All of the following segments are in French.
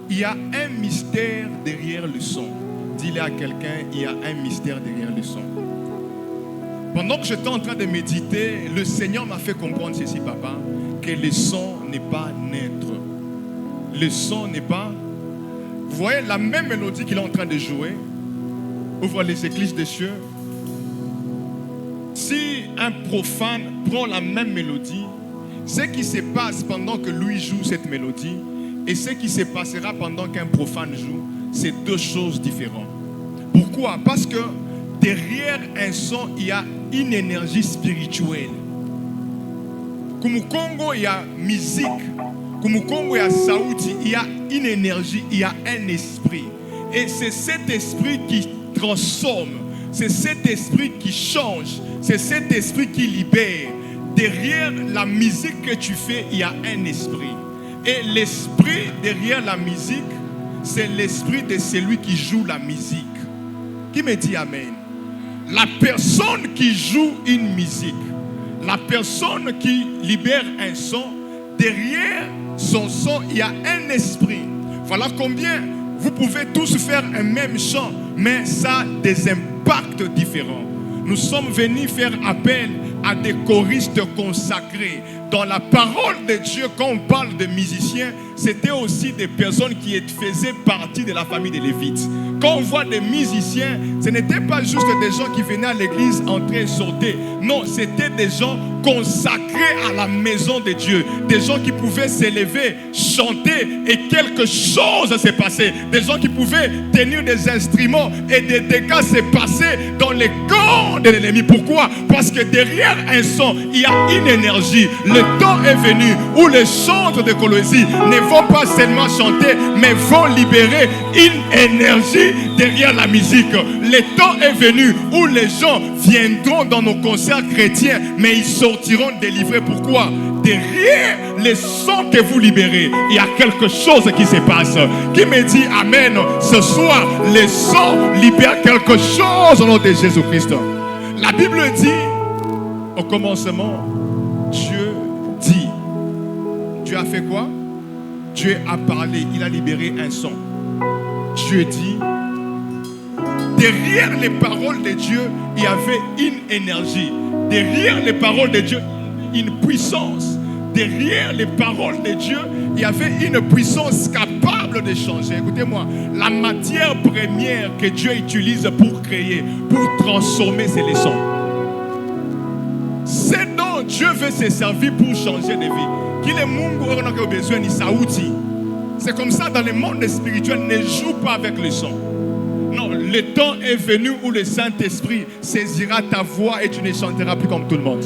Il y a un mystère derrière le son. Dis-le à quelqu'un, il y a un mystère derrière le son. Pendant que j'étais en train de méditer, le Seigneur m'a fait comprendre ceci, papa, que le son n'est pas neutre. Le son n'est pas... Vous voyez la même mélodie qu'il est en train de jouer. Ouvre les églises des cieux. Si un profane prend la même mélodie, ce qui se passe pendant que lui joue cette mélodie et ce qui se passera pendant qu'un profane joue, c'est deux choses différentes. Pourquoi? Parce que derrière un son, il y a une énergie spirituelle. Comme au Congo, il y a musique. Comme au Congo, il y a Saoudi, il y a une énergie, il y a un esprit. Et c'est cet esprit qui transforme. C'est cet esprit qui change. C'est cet esprit qui libère. Derrière la musique que tu fais, il y a un esprit. Et l'esprit derrière la musique, c'est l'esprit de celui qui joue la musique. Qui me dit amen? La personne qui joue une musique, la personne qui libère un son, derrière son son, il y a un esprit. Voilà combien vous pouvez tous faire un même chant, mais ça a des impacts différents. Nous sommes venus faire appel à des choristes consacrés. Dans la parole de Dieu, quand on parle de musiciens, c'était aussi des personnes qui faisaient partie de la famille des Lévites. Quand on voit des musiciens, ce n'était pas juste des gens qui venaient à l'église entrer et sortir. Non, c'était des gens consacrés à la maison de Dieu. Des gens qui pouvaient s'élever, chanter et quelque chose s'est passé. Des gens qui pouvaient tenir des instruments et des dégâts s'est passé dans les corps de l'ennemi. Pourquoi? Parce que derrière un son, il y a une énergie. Le temps est venu où les chantres de Colosie ne vont pas seulement chanter, mais vont libérer une énergie derrière la musique. Le temps est venu où les gens viendront dans nos concerts chrétiens, mais ils sortiront délivrés. Pourquoi? Derrière les sons que vous libérez, il y a quelque chose qui se passe. Qui me dit amen? Ce soir, les sons libèrent quelque chose au nom de Jésus-Christ. La Bible dit, au commencement, Dieu dit. Dieu a fait quoi? Dieu a parlé, il a libéré un son. Dieu dit. Derrière les paroles de Dieu, il y avait une énergie. Derrière les paroles de Dieu, une puissance. Derrière les paroles de Dieu, il y avait une puissance capable de changer. Écoutez-moi, la matière première que Dieu utilise pour créer, pour transformer, c'est les sons. C'est dont Dieu veut se servir pour changer de vie. Qu'il est mungu a besoin de saouti. C'est comme ça dans le monde spirituel, ne joue pas avec le son. Non, le temps est venu où le Saint-Esprit saisira ta voix et tu ne chanteras plus comme tout le monde.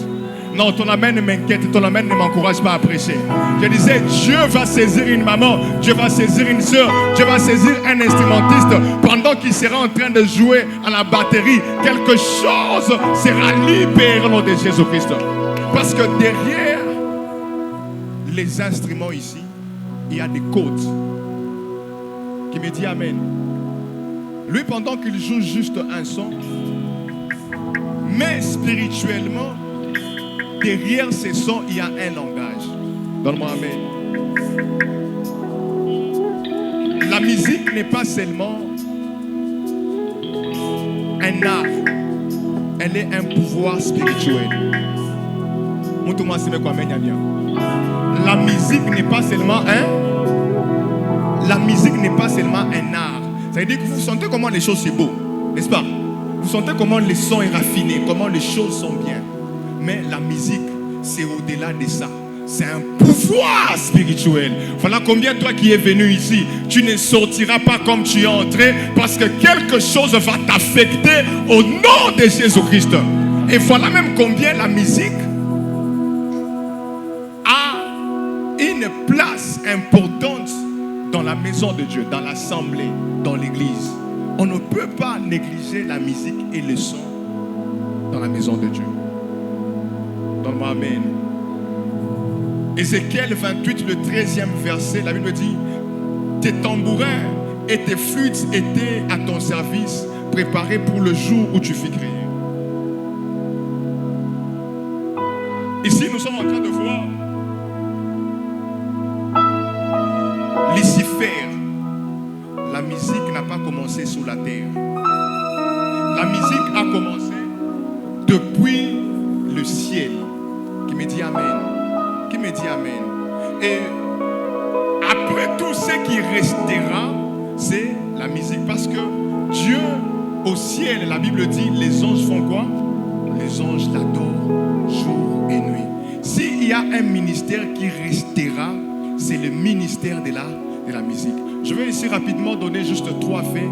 Non, ton amen m'inquiète, ton amen ne m'encourage pas à prêcher. Je disais, Dieu va saisir une maman, Dieu va saisir une soeur, Dieu va saisir un instrumentiste. Pendant qu'il sera en train de jouer à la batterie, quelque chose sera libéré au nom de Jésus-Christ. Parce que derrière les instruments ici, il y a des codes. Qui me dit amen. Lui, pendant qu'il joue juste un son, mais spirituellement, derrière ces sons, il y a un langage. Donne-moi amen. La musique n'est pas seulement un art, elle est un pouvoir spirituel. La musique n'est pas seulement un art. Ça veut dire que vous sentez comment les choses sont beaux, n'est-ce pas? Vous sentez comment les sons sont raffinés, comment les choses sont bien. Mais la musique, c'est au-delà de ça. C'est un pouvoir spirituel. Voilà combien toi qui es venu ici, tu ne sortiras pas comme tu es entré, parce que quelque chose va t'affecter au nom de Jésus-Christ. Et voilà même combien la musique a une place importante dans la maison de Dieu, dans l'assemblée, dans l'église. On ne peut pas négliger la musique et le son dans la maison de Dieu. Donne-moi amen. Ézéchiel 28, le 13e verset, la Bible dit: tes tambourins et tes flûtes étaient à ton service, préparés pour le jour où tu fus créé. Ici, nous sommes en train de voir Lucifer la musique n'a pas commencé sous la terre. La musique a commencé depuis le ciel. Qui me dit Amen. Qui me dit Amen. Et après tout ce qui restera, c'est la musique. Parce que Dieu, au ciel, la Bible dit, les anges font quoi? Les anges l'adorent jour et nuit. S'il y a un ministère qui restera, c'est le ministère de la musique. Je vais ici rapidement donner juste 3 faits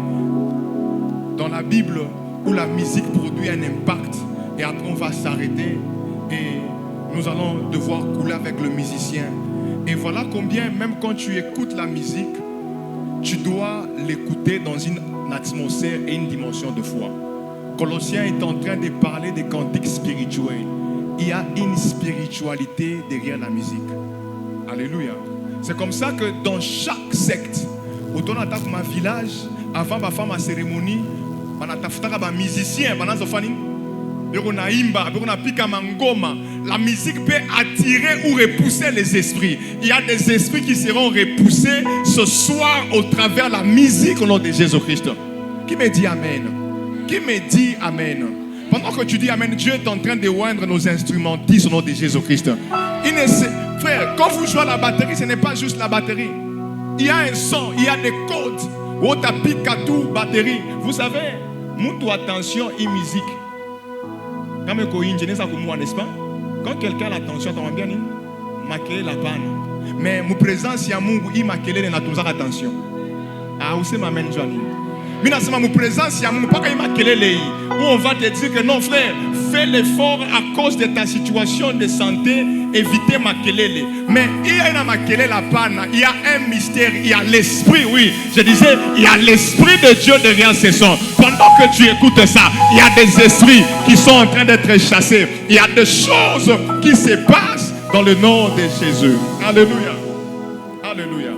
dans la Bible où la musique produit un impact. Et après on va s'arrêter et nous allons devoir couler avec le musicien. Et voilà combien, même quand tu écoutes la musique, tu dois l'écouter dans une atmosphère et une dimension de foi. Colossiens est en train de parler des cantiques spirituels. Il y a une spiritualité derrière la musique. Alléluia. C'est comme ça que dans chaque secte, autour de ma village, avant de faire ma cérémonie, on a des musiciens, la musique peut attirer ou repousser les esprits. Il y a des esprits qui seront repoussés ce soir au travers de la musique au nom de Jésus-Christ. Qui me dit Amen? Qui me dit Amen? Pendant que tu dis Amen, Dieu est en train de oindre nos instrumentistes au nom de Jésus-Christ. Frère, quand vous jouez à la batterie, ce n'est pas juste la batterie. Il y a un son, il y a des codes. Vous savez, montre attention et musique. N'est-ce pas? Quand quelqu'un a l'attention, tu vas bien maquiller la panne. Mais mon présence, il y a il maquille l'attention. Ah, où c'est ma main, Johnny? Mais dans mon présence, il y a mon pas où on va te dire que non, frère, fais l'effort à cause de ta situation de santé, évitez makelele. Mais il y a une makelele la panne, il y a un mystère, il y a l'esprit, oui. Je disais, il y a l'esprit de Dieu derrière ces sons. Pendant que tu écoutes ça, il y a des esprits qui sont en train d'être chassés. Il y a des choses qui se passent dans le nom de Jésus. Alléluia. Alléluia.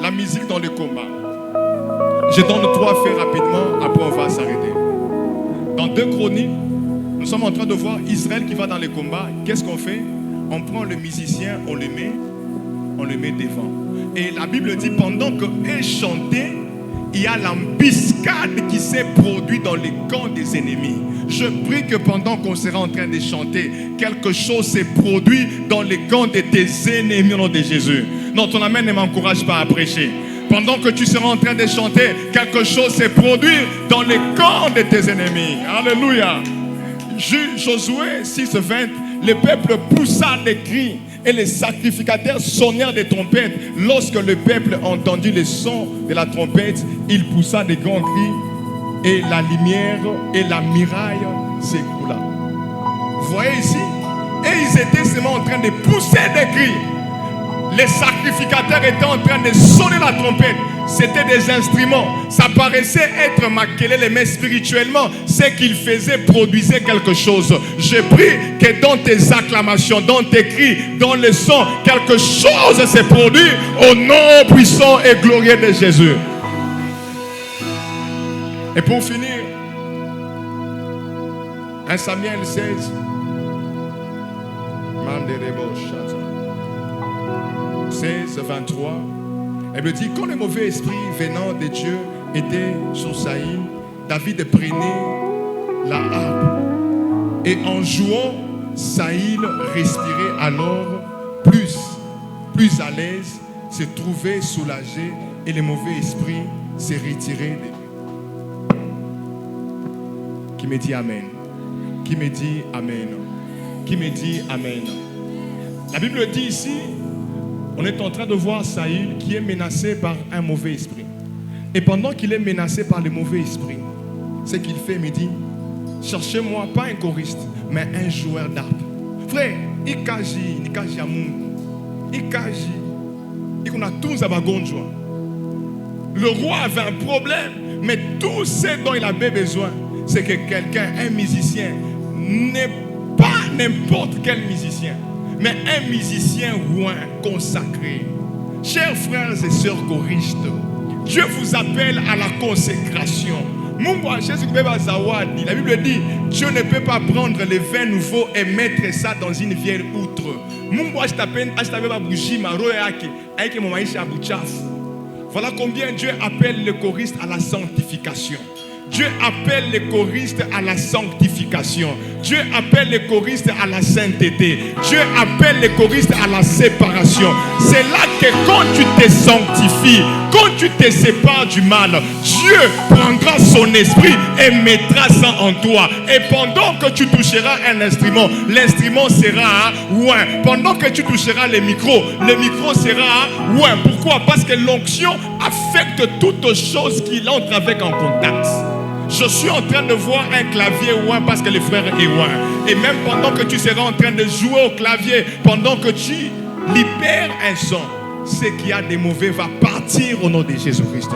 La musique dans le combat. Je donne 3 faits rapidement, après on va s'arrêter. Dans 2 Chroniques, nous sommes en train de voir Israël qui va dans les combats. Qu'est-ce qu'on fait? On prend le musicien, on le met devant. Et la Bible dit, pendant qu'eux chantaient, il y a l'embuscade qui s'est produite dans les camps des ennemis. Je prie que pendant qu'on sera en train de chanter, quelque chose s'est produit dans les camps de tes ennemis au nom de Jésus. Non, ton amen ne m'encourage pas à prêcher. Pendant que tu seras en train de chanter, quelque chose s'est produit dans les camps de tes ennemis. Alléluia. Josué 6:20, le peuple poussa des cris et les sacrificateurs sonnèrent des trompettes. Lorsque le peuple entendit le son de la trompette, il poussa des grands cris et la lumière et la muraille s'écroula. Vous voyez ici? Et ils étaient seulement en train de pousser des cris. Les sacrificateurs étaient en train de sonner la trompette. C'était des instruments. Ça paraissait être maquillé, mais spirituellement, ce qu'ils faisaient produisait quelque chose. Je prie que dans tes acclamations, dans tes cris, dans le son, quelque chose s'est produit au nom puissant et glorieux de Jésus. Et pour finir, 1 Samuel 16. 16, 23. Elle me dit, quand le mauvais esprit venant de Dieu était sur Saïl, David prenait la harpe. Et en jouant, Saïl respirait alors plus à l'aise, se trouvait soulagé et le mauvais esprit s'est retiré de lui. Qui me dit Amen? Qui me dit Amen? Qui me dit Amen? La Bible dit ici, on est en train de voir Saïl qui est menacé par un mauvais esprit. Et pendant qu'il est menacé par le mauvais esprit, ce qu'il fait, il me dit, cherchez-moi pas un choriste, mais un joueur d'harpe. Frère, ikaji amungu, ikaji, ikuna tous abagonjwa. Le roi avait un problème, mais tout ce dont il avait besoin, c'est que quelqu'un, un musicien, n'est pas n'importe quel musicien, mais un musicien roi consacré. Chers frères et sœurs choristes, Dieu vous appelle à la consécration. La Bible dit, Dieu ne peut pas prendre le vin nouveau et mettre ça dans une vieille outre. Voilà combien Dieu appelle les choristes à la sanctification. Dieu appelle les choristes à la sanctification. Dieu appelle les choristes à la sainteté. Dieu appelle les choristes à la séparation. C'est là que quand tu te sanctifies, quand tu te sépares du mal, Dieu prendra son esprit et mettra ça en toi. Et pendant que tu toucheras un instrument, l'instrument sera ouin. Pendant que tu toucheras le micro sera ouin. Pourquoi? Parce que l'onction affecte toutes choses qui entrent avec en contact. Je suis en train de voir un clavier ouin parce que le frère est ouin. Et même pendant que tu seras en train de jouer au clavier, pendant que tu libères un son, ce qui a des mauvais va partir au nom de Jésus-Christ.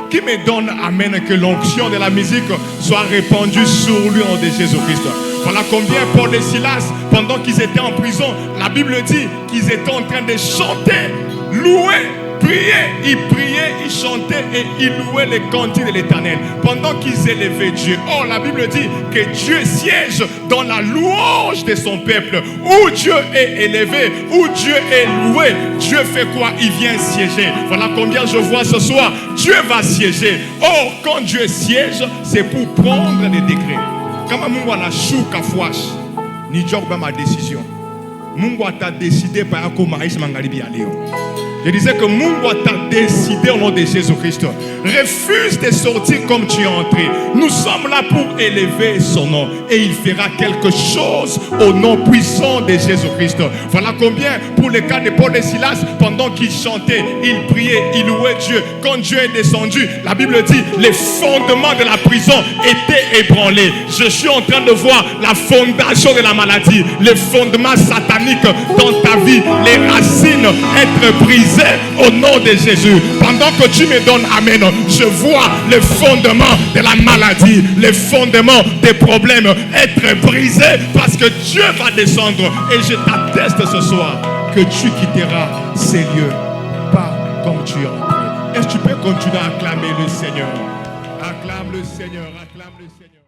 Qui me donne amen que l'onction de la musique soit répandue sur lui au nom de Jésus-Christ. Voilà combien Paul et Silas, pendant qu'ils étaient en prison, la Bible dit qu'ils étaient en train de chanter, louer, prier. Ils priaient, ils chantaient et ils louaient les cantiques de l'Éternel pendant qu'ils élevaient Dieu. Or, la Bible dit que Dieu siège dans la louange de son peuple. Où Dieu est élevé, où Dieu est loué, Dieu fait quoi? Il vient siéger. Voilà combien je vois ce soir. Dieu va siéger. Or, quand Dieu siège, c'est pour prendre des décrets. Comme Mungu anashuka fwash, ni Dieu prend ma décision. Mungu a décidé par rapport à Maïs Mangalibi Aléo. Je disais que Mungu t'a décidé au nom de Jésus-Christ. Refuse de sortir comme tu es entré. Nous sommes là pour élever son nom. Et il fera quelque chose au nom puissant de Jésus-Christ. Voilà combien, pour le cas de Paul et Silas, pendant qu'ils chantaient, ils priaient, ils louaient Dieu. Quand Dieu est descendu, la Bible dit, les fondements de la prison étaient ébranlés. Je suis en train de voir la fondation de la maladie, les fondements sataniques dans ta vie, les racines être brisées au nom de Jésus. Pendant que tu me donnes amen, je vois les fondements de la maladie, les fondements des problèmes être brisés parce que Dieu va descendre. Et je t'atteste ce soir que tu quitteras ces lieux pas comme tu es entré. Est-ce que tu peux continuer à acclamer le Seigneur? Acclame le Seigneur, acclame le Seigneur.